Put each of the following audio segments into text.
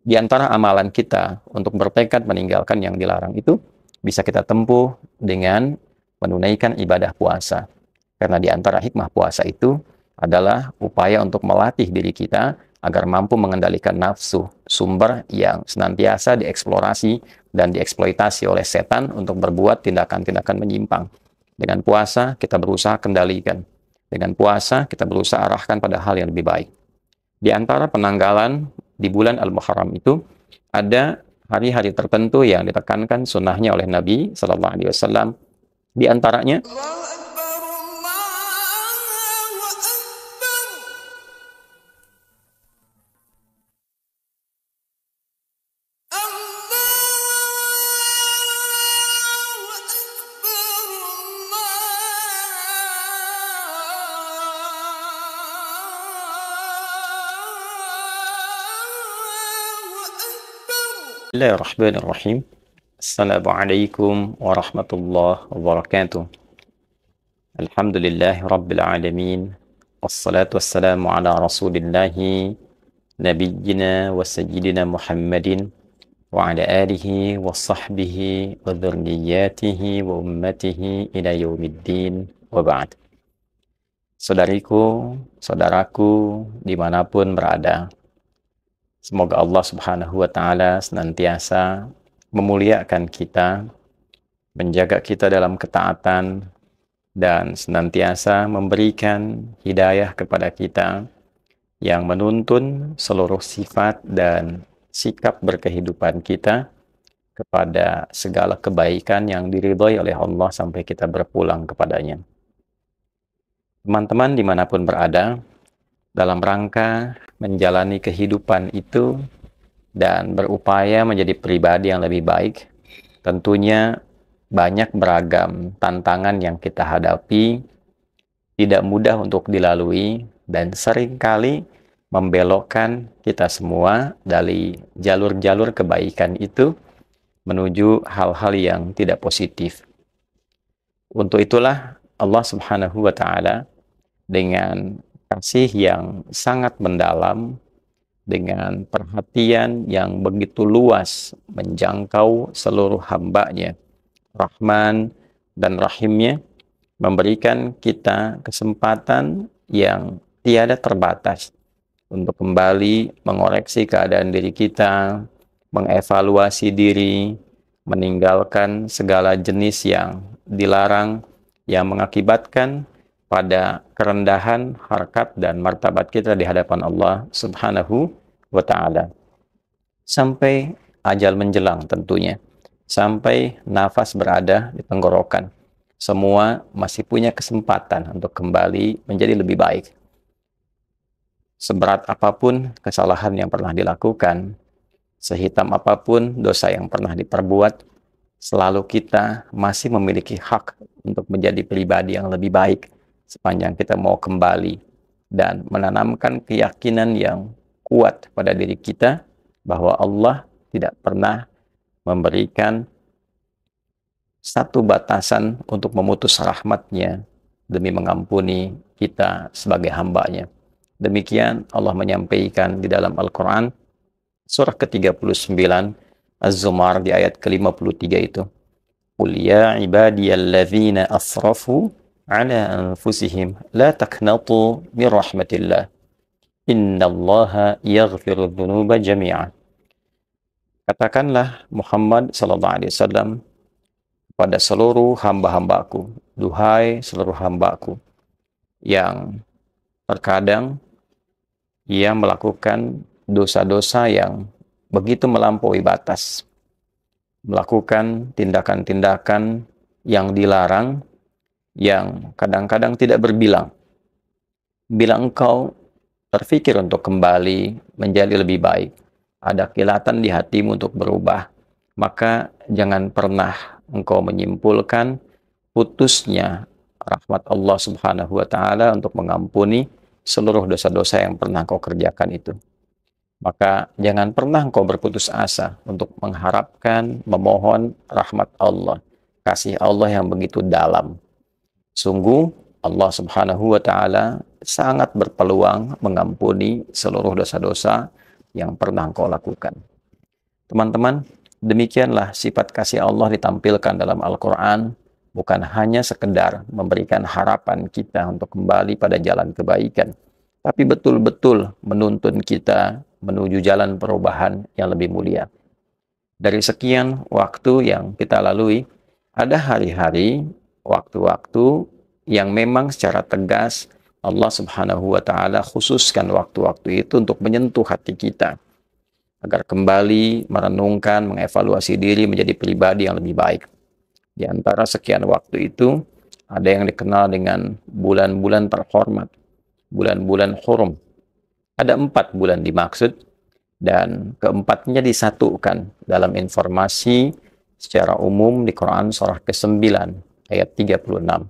Di antara amalan kita untuk bertekad meninggalkan yang dilarang itu bisa kita tempuh dengan menunaikan ibadah puasa. Karena di antara hikmah puasa itu adalah upaya untuk melatih diri kita agar mampu mengendalikan nafsu, sumber yang senantiasa dieksplorasi dan dieksploitasi oleh setan untuk berbuat tindakan-tindakan menyimpang. Dengan puasa, kita berusaha kendalikan. Dengan puasa, kita berusaha arahkan pada hal yang lebih baik. Di antara penanggalan di bulan Al-Muharram itu, ada hari-hari tertentu yang ditekankan sunnahnya oleh Nabi Sallallahu Alaihi Wasallam. Di antaranya, Bismillahirrahmanirrahim. Assalamualaikum warahmatullahi wabarakatuh. Alhamdulillahi rabbil alamin. Wassalatu wassalamu ala rasulillahi nabiyyina wa sayyidina Muhammadin wa ala alihi wa sahbihi wa dhurriyyatihi wa ummatihi ila yaumiddin wa ba'd. Saudariku, saudaraku dimanapun berada, semoga Allah Subhanahu wa Ta'ala senantiasa memuliakan kita, menjaga kita dalam ketaatan, dan senantiasa memberikan hidayah kepada kita yang menuntun seluruh sifat dan sikap berkehidupan kita kepada segala kebaikan yang diridhoi oleh Allah sampai kita berpulang kepadanya. Teman-teman dimanapun berada, dalam rangka menjalani kehidupan itu dan berupaya menjadi pribadi yang lebih baik, tentunya banyak beragam tantangan yang kita hadapi, tidak mudah untuk dilalui, dan seringkali membelokkan kita semua dari jalur-jalur kebaikan itu menuju hal-hal yang tidak positif. Untuk itulah Allah Subhanahu wa Ta'ala dengan kasih yang sangat mendalam, dengan perhatian yang begitu luas menjangkau seluruh hamba-Nya, Rahman dan Rahimnya, memberikan kita kesempatan yang tiada terbatas untuk kembali mengoreksi keadaan diri kita, mengevaluasi diri, meninggalkan segala jenis yang dilarang yang mengakibatkan pada kerendahan harkat dan martabat kita di hadapan Allah Subhanahu wa Ta'ala. Sampai ajal menjelang tentunya, sampai nafas berada di tenggorokan, semua masih punya kesempatan untuk kembali menjadi lebih baik. Seberat apapun kesalahan yang pernah dilakukan, sehitam apapun dosa yang pernah diperbuat, selalu kita masih memiliki hak untuk menjadi pribadi yang lebih baik sepanjang kita mau kembali dan menanamkan keyakinan yang kuat pada diri kita bahwa Allah tidak pernah memberikan satu batasan untuk memutus rahmat-Nya demi mengampuni kita sebagai hamba-Nya. Demikian Allah menyampaikan di dalam Al-Quran surah ke-39 Az-Zumar di ayat ke-53 itu. Qul ya ibadiyalladzina asrafu ala anfusihim la taqnatu min rahmatillah innallaha yaghfiru dzunuba jami'a. Katakanlah Muhammad sallallahu alaihi wasallam pada seluruh hamba-hambaku, duhai seluruh hambaku yang terkadang ia melakukan dosa-dosa yang begitu melampaui batas, melakukan tindakan-tindakan yang dilarang, yang kadang-kadang tidak berbilang. Bila engkau terfikir untuk kembali menjadi lebih baik, ada kilatan di hatimu untuk berubah, maka jangan pernah engkau menyimpulkan putusnya rahmat Allah Subhanahu wa Ta'ala untuk mengampuni seluruh dosa-dosa yang pernah kau kerjakan itu. Maka jangan pernah engkau berputus asa untuk mengharapkan, memohon rahmat Allah, kasih Allah yang begitu dalam. Sungguh Allah Subhanahu wa Ta'ala sangat berpeluang mengampuni seluruh dosa-dosa yang pernah engkau lakukan. Teman-teman, demikianlah sifat kasih Allah ditampilkan dalam Al-Quran, bukan hanya sekedar memberikan harapan kita untuk kembali pada jalan kebaikan, tapi betul-betul menuntun kita menuju jalan perubahan yang lebih mulia. Dari sekian waktu yang kita lalui, ada hari-hari, waktu-waktu yang memang secara tegas Allah Subhanahu wa Ta'ala khususkan waktu-waktu itu untuk menyentuh hati kita, agar kembali merenungkan, mengevaluasi diri menjadi pribadi yang lebih baik. Di antara sekian waktu itu, ada yang dikenal dengan bulan-bulan terhormat, bulan-bulan hurum. Ada 4 bulan dimaksud, dan keempatnya disatukan dalam informasi secara umum di Quran surah ke-9 ayat 36.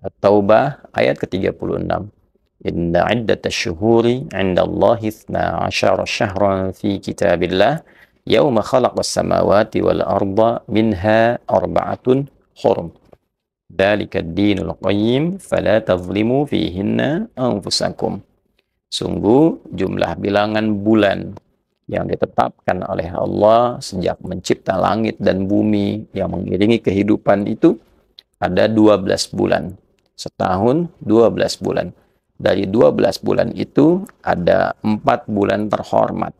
At-Taubah ayat ke-36. Inna iddatasy syuhuri 'indallahi 12 syahran fi kitabillah yauma khalaqas samawati wal arda minha arba'atun hurum. Dzalika ad-dinul qayyim fala tadhlimu fihinna anfusakum. Sungguh jumlah bilangan bulan yang ditetapkan oleh Allah sejak mencipta langit dan bumi yang mengiringi kehidupan itu ada 12 bulan. Setahun 12 bulan. Dari 12 bulan itu ada 4 bulan terhormat.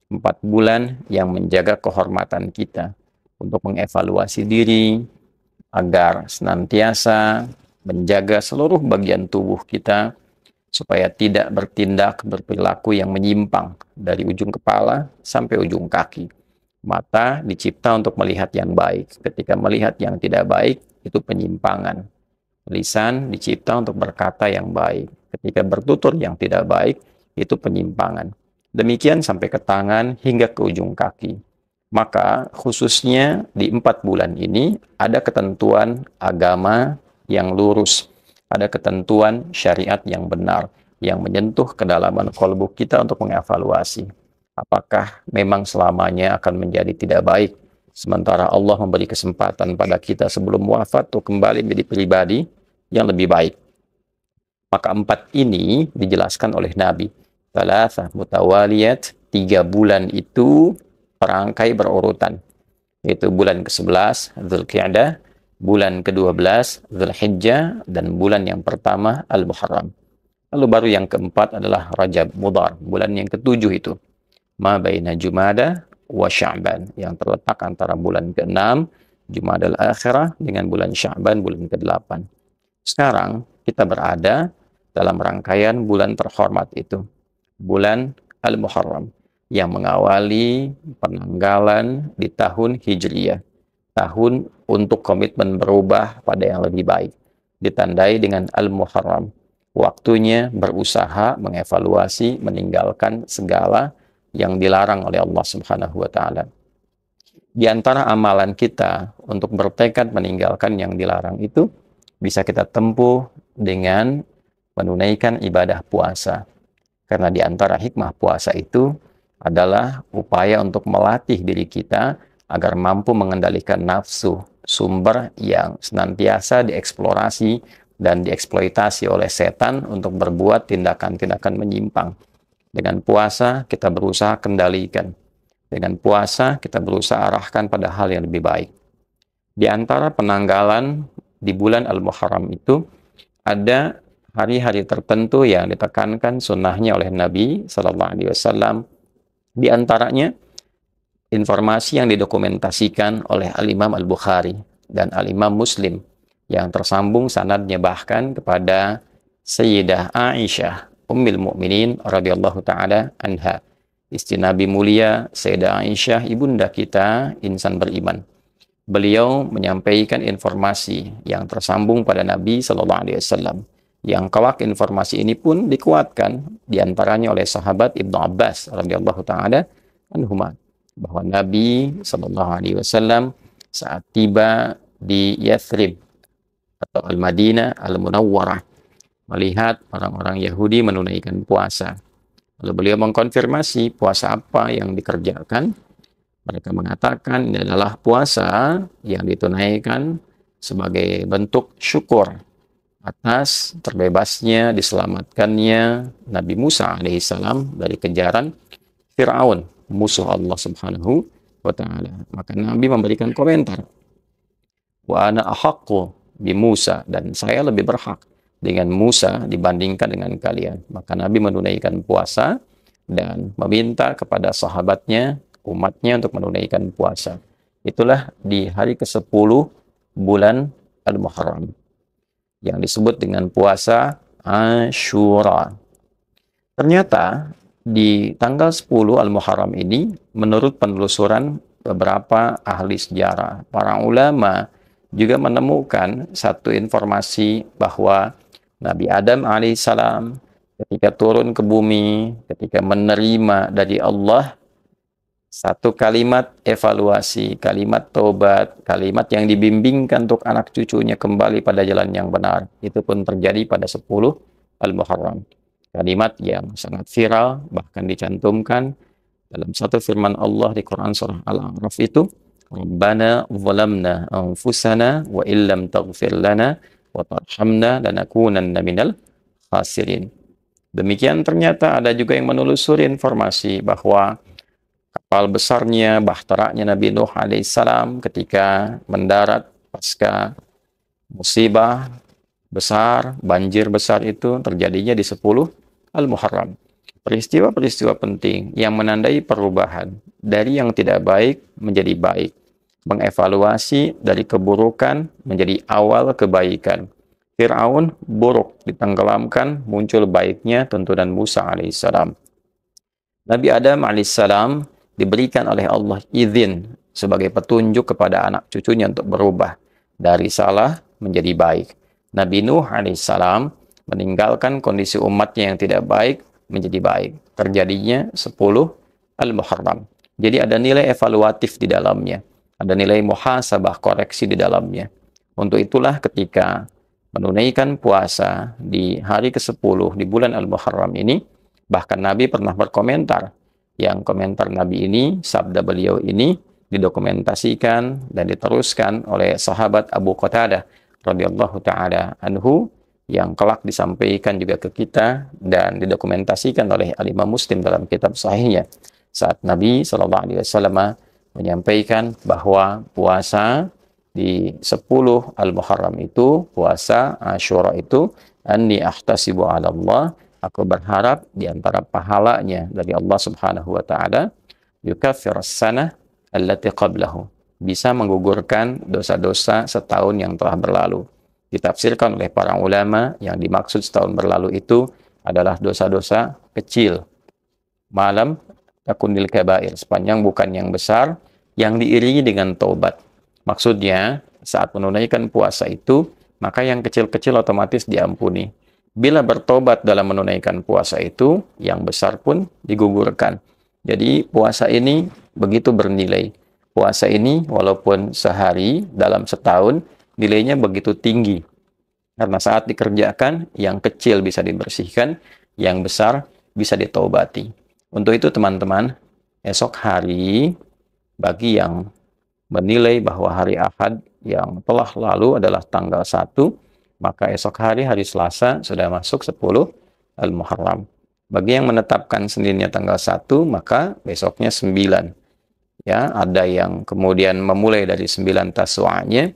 4 bulan yang menjaga kehormatan kita untuk mengevaluasi diri agar senantiasa menjaga seluruh bagian tubuh kita supaya tidak bertindak, berperilaku yang menyimpang dari ujung kepala sampai ujung kaki. Mata dicipta untuk melihat yang baik. Ketika melihat yang tidak baik, itu penyimpangan. Lisan dicipta untuk berkata yang baik. Ketika bertutur yang tidak baik, itu penyimpangan. Demikian sampai ke tangan hingga ke ujung kaki. Maka khususnya di 4 bulan ini ada ketentuan agama yang lurus, ada ketentuan syariat yang benar, yang menyentuh kedalaman kolbu kita untuk mengevaluasi. Apakah memang selamanya akan menjadi tidak baik, sementara Allah memberi kesempatan pada kita sebelum wafat untuk kembali menjadi pribadi yang lebih baik. Maka 4 ini dijelaskan oleh Nabi. Thalathah mutawaliyat, 3 bulan itu perangkai berurutan. Yaitu bulan ke-11, Dzulqa'dah, bulan ke-12, Dzulhijjah, dan bulan yang pertama, Al-Muharram. Lalu baru yang keempat adalah Rajab Mudhar, bulan yang ke-7 itu. Ma baina Jumada wa Sya'ban, yang terletak antara bulan ke-6, Jumadal Akhirah, dengan bulan Sya'ban, bulan ke-8. Sekarang kita berada dalam rangkaian bulan terhormat itu, bulan Al-Muharram, yang mengawali penanggalan di tahun Hijriyah. Tahun untuk komitmen berubah pada yang lebih baik. Ditandai dengan Al-Muharram. Waktunya berusaha, mengevaluasi, meninggalkan segala yang dilarang oleh Allah Subhanahu wa Ta'ala. Di antara amalan kita untuk bertekad meninggalkan yang dilarang itu bisa kita tempuh dengan menunaikan ibadah puasa. Karena di antara hikmah puasa itu adalah upaya untuk melatih diri kita agar mampu mengendalikan nafsu, sumber yang senantiasa dieksplorasi dan dieksploitasi oleh setan untuk berbuat tindakan-tindakan menyimpang. Dengan puasa, kita berusaha kendalikan. Dengan puasa, kita berusaha arahkan pada hal yang lebih baik. Di antara penanggalan di bulan Al-Muharram itu, ada hari-hari tertentu yang ditekankan sunnahnya oleh Nabi SAW. Di antaranya, informasi yang didokumentasikan oleh Al-Imam Al-Bukhari dan Al-Imam Muslim yang tersambung sanadnya bahkan kepada Sayyidah Aisyah Ummul Mukminin radhiyallahu taala anha, istri Nabi mulia Sayyidah Aisyah, ibunda kita insan beriman. Beliau menyampaikan informasi yang tersambung pada Nabi sallallahu alaihi wasallam. Yang kawak informasi ini pun dikuatkan diantaranya oleh sahabat Ibnu Abbas radhiyallahu taala anhuma, bahwa Nabi sallallahu alaihi wasallam saat tiba di Yathrib atau Al-Madinah Al-Munawwarah melihat orang-orang Yahudi menunaikan puasa. Lalu beliau mengkonfirmasi puasa apa yang dikerjakan. Mereka mengatakan ini adalah puasa yang ditunaikan sebagai bentuk syukur atas terbebasnya, diselamatkannya Nabi Musa alaihissalam dari kejaran Fir'aun, musuh Allah Subhanahu wa Ta'ala. Maka Nabi memberikan komentar, wa ana ahaqqu bi Musa, dan saya lebih berhak dengan Musa dibandingkan dengan kalian. Maka Nabi menunaikan puasa dan meminta kepada sahabatnya, umatnya untuk menunaikan puasa. Itulah di hari ke-10 bulan Al-Muharram yang disebut dengan puasa Asyura. Ternyata di tanggal 10 Al-Muharram ini, menurut penelusuran beberapa ahli sejarah, para ulama juga menemukan satu informasi bahwa Nabi Adam alaihissalam ketika turun ke bumi, ketika menerima dari Allah satu kalimat evaluasi, kalimat tobat, kalimat yang dibimbingkan untuk anak cucunya kembali pada jalan yang benar, itu pun terjadi pada 10 Al-Muharram. Kalimat yang sangat viral, bahkan dicantumkan dalam satu firman Allah di Quran surah Al-A'raf itu, Rabbana zalamna anfusana wa illam taghfir lana wa tarhamna lanakunanna minal khasirin. Demikian ternyata ada juga yang menelusuri informasi bahwa kapal besarnya, bahteranya Nabi Nuh alaihissalam ketika mendarat pasca musibah besar, banjir besar itu terjadinya di 10 Al-Muharram. Peristiwa-peristiwa penting yang menandai perubahan dari yang tidak baik menjadi baik, mengevaluasi dari keburukan menjadi awal kebaikan. Fir'aun buruk ditenggelamkan, muncul baiknya tuntunan Musa alaihissalam. Nabi Adam alaihissalam diberikan oleh Allah izin sebagai petunjuk kepada anak cucunya untuk berubah dari salah menjadi baik. Nabi Nuh alaihissalam meninggalkan kondisi umatnya yang tidak baik menjadi baik. Terjadinya 10 Al-Muharram. Jadi ada nilai evaluatif di dalamnya. Ada nilai muhasabah, koreksi di dalamnya. Untuk itulah ketika menunaikan puasa di hari ke-10 di bulan Al-Muharram ini, bahkan Nabi pernah berkomentar. Yang komentar Nabi ini, sabda beliau ini, didokumentasikan dan diteruskan oleh sahabat Abu Qatadah radhiyallahu ta'ala anhu, yang kelak disampaikan juga ke kita dan didokumentasikan oleh Al-Imam Muslim dalam kitab sahihnya. Saat Nabi SAW menyampaikan bahwa puasa di 10 Al-Muharram itu, puasa Asyura itu, anni ahtasibu ala Allah, aku berharap di antara pahalanya dari Allah Subhanahu wa Ta'ala, yukaffir as-sanah allati qablahu, bisa menggugurkan dosa-dosa setahun yang telah berlalu. Ditafsirkan oleh para ulama, yang dimaksud setahun berlalu itu adalah dosa-dosa kecil, malam takunil kabair, sepanjang bukan yang besar, yang diiringi dengan taubat. Maksudnya, saat menunaikan puasa itu, maka yang kecil-kecil otomatis diampuni. Bila bertobat dalam menunaikan puasa itu, yang besar pun digugurkan. Jadi puasa ini begitu bernilai. Puasa ini walaupun sehari dalam setahun, nilainya begitu tinggi. Karena saat dikerjakan, yang kecil bisa dibersihkan, yang besar bisa ditaubati. Untuk itu teman-teman, esok hari, bagi yang menilai bahwa hari Ahad yang telah lalu adalah tanggal 1, maka esok hari, hari Selasa, sudah masuk 10 Al-Muharram. Bagi yang menetapkan Seninnya tanggal 1, maka besoknya 9. Ya, ada yang kemudian memulai dari 9 Tasu'anya,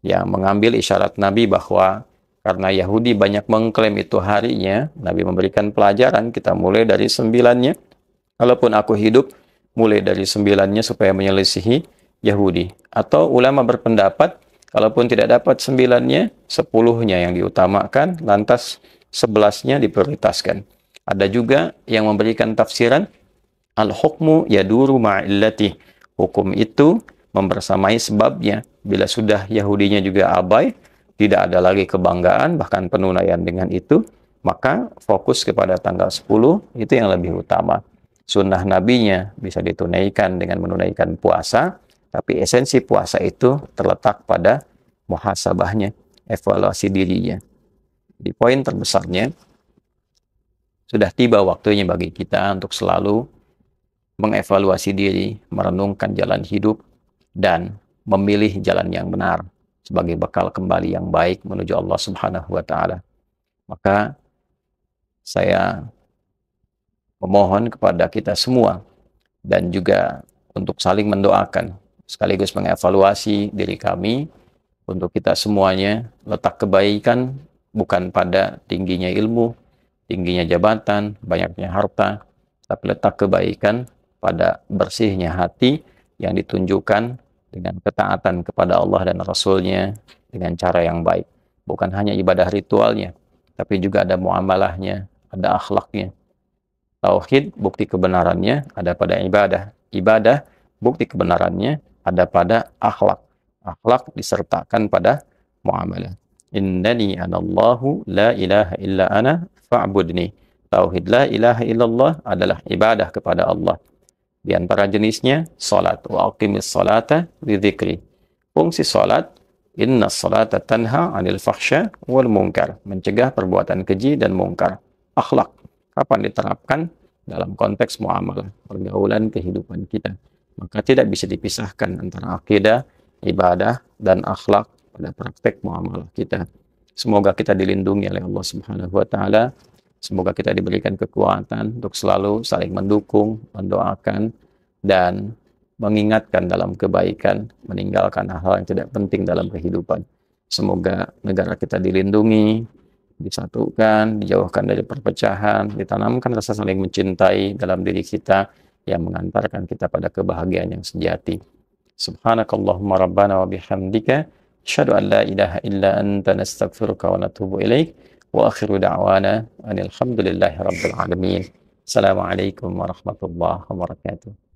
yang mengambil isyarat Nabi bahwa karena Yahudi banyak mengklaim itu harinya, Nabi memberikan pelajaran, kita mulai dari 9-nya. Kalaupun aku hidup, mulai dari 9-nya supaya menyelisihi Yahudi. Atau ulama berpendapat, kalaupun tidak dapat 9-nya, 10-nya yang diutamakan, lantas 11-nya diprioritaskan. Ada juga yang memberikan tafsiran, al-hukmu yaduru ma'illati. Hukum itu membersamai sebabnya. Bila sudah Yahudinya juga abai, tidak ada lagi kebanggaan, bahkan penunaian dengan itu, maka fokus kepada tanggal 10, itu yang lebih utama. Sunnah nabinya bisa ditunaikan dengan menunaikan puasa, tapi esensi puasa itu terletak pada muhasabahnya, evaluasi dirinya. Di poin terbesarnya, sudah tiba waktunya bagi kita untuk selalu mengevaluasi diri, merenungkan jalan hidup, dan memilih jalan yang benar sebagai bekal kembali yang baik menuju Allah Subhanahu wa Ta'ala. Maka saya memohon kepada kita semua dan juga untuk saling mendoakan, sekaligus mengevaluasi diri kami untuk kita semuanya. Letak kebaikan bukan pada tingginya ilmu, tingginya jabatan, banyaknya harta, tapi letak kebaikan pada bersihnya hati yang ditunjukkan dengan ketaatan kepada Allah dan Rasul-Nya dengan cara yang baik. Bukan hanya ibadah ritualnya, tapi juga ada muamalahnya, ada akhlaknya. Tauhid, bukti kebenarannya ada pada ibadah. Ibadah, bukti kebenarannya ada pada akhlak. Akhlak disertakan pada muamalah. Innani anallahu la ilaha illa ana fa'budni. Tauhid la ilaha illallah adalah ibadah kepada Allah. Di antara jenisnya, salat. Wa aqimis salata li dzikri. Fungsi salat, inna salata tanha 'anil fahsya wal munkar. Mencegah perbuatan keji dan mungkar. Akhlak. Kapan diterapkan? Dalam konteks muamalah, pergaulan kehidupan kita. Maka tidak bisa dipisahkan antara akidah, ibadah, dan akhlak pada praktek muamalah kita. Semoga kita dilindungi oleh Allah Subhanahu wa Ta'ala. Semoga kita diberikan kekuatan untuk selalu saling mendukung, mendoakan, dan mengingatkan dalam kebaikan, meninggalkan hal-hal yang tidak penting dalam kehidupan. Semoga negara kita dilindungi, disatukan, dijauhkan dari perpecahan, ditanamkan rasa saling mencintai dalam diri kita yang mengantarkan kita pada kebahagiaan yang sejati. Subhanakallahumma rabbana wa bihamdika asyhadu an la ilaha illa anta nastaghfiruka wa natubu ilaik wa akhiru da'wana anil hamdulillahi rabbil alamin. Assalamualaikum warahmatullahi wabarakatuh.